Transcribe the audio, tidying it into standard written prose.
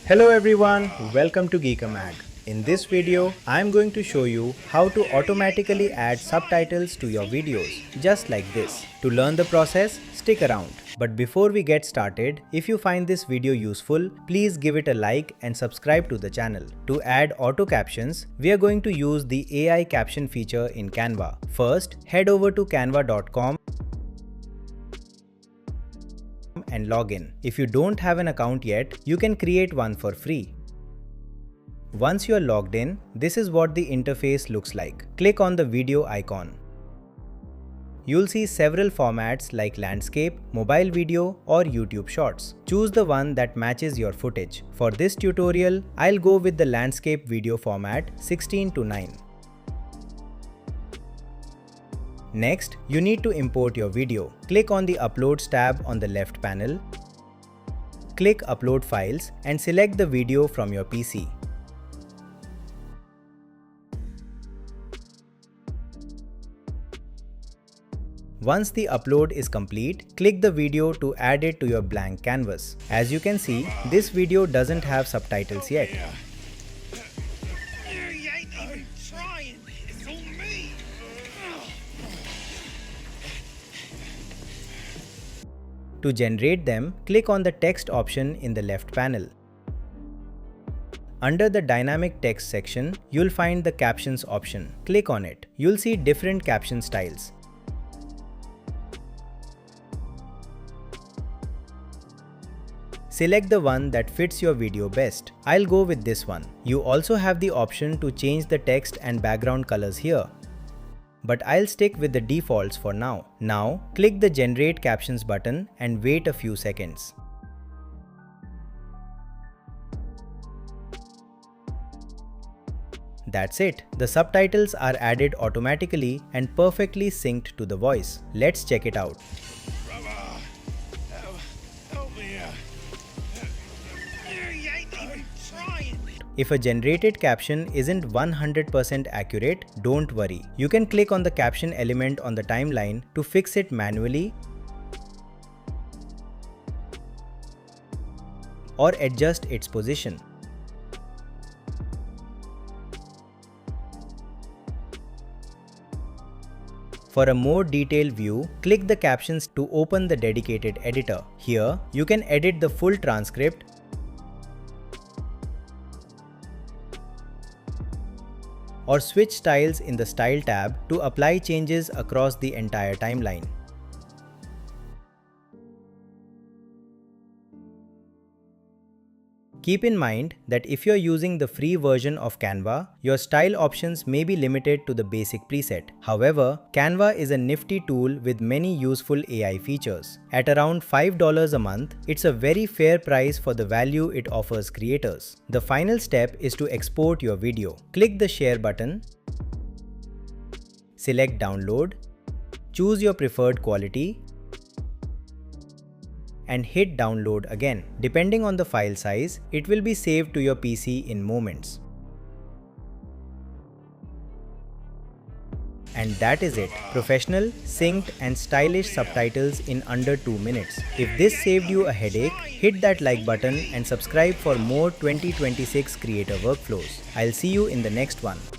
Hello everyone, welcome to Geekamag. In this video, I am going to show you how to automatically add subtitles to your videos, just like this. To learn the process, stick around. But before we get started, if you find this video useful, please give it a like and subscribe to the channel. To add auto captions, we are going to use the AI caption feature in Canva. First, head over to canva.com and log in. If you don't have an account yet, you can create one for free. Once you are logged in, this is what the interface looks like. Click on the video icon. You'll see several formats like landscape, mobile video, or YouTube Shorts. Choose the one that matches your footage. For this tutorial, I'll go with the landscape video format 16:9. Next, you need to import your video. Click on the Uploads tab on the left panel. Click Upload Files and select the video from your PC. Once the upload is complete, click the video to add it to your blank canvas. As you can see, this video doesn't have subtitles yet. To generate them, click on the text option in the left panel. Under the dynamic text section, you'll find the captions option. Click on it. You'll see different caption styles. Select the one that fits your video best. I'll go with this one. You also have the option to change the text and background colors here, but I'll stick with the defaults for now. Now, click the Generate Captions button and wait a few seconds. That's it. The subtitles are added automatically and perfectly synced to the voice. Let's check it out. If a generated caption isn't 100% accurate, don't worry. You can click on the caption element on the timeline to fix it manually or adjust its position. For a more detailed view, click the captions to open the dedicated editor. Here, you can edit the full transcript or switch styles in the Style tab to apply changes across the entire timeline. Keep in mind that if you're using the free version of Canva, your style options may be limited to the basic preset. However, Canva is a nifty tool with many useful AI features. At around $5 a month, it's a very fair price for the value it offers creators. The final step is to export your video. Click the Share button, select Download, choose your preferred quality, and hit download again. Depending on the file size, it will be saved to your PC in moments. And that is it. Professional, synced and stylish subtitles in under 2 minutes. If this saved you a headache, hit that like button and subscribe for more 2026 creator workflows. I'll see you in the next one.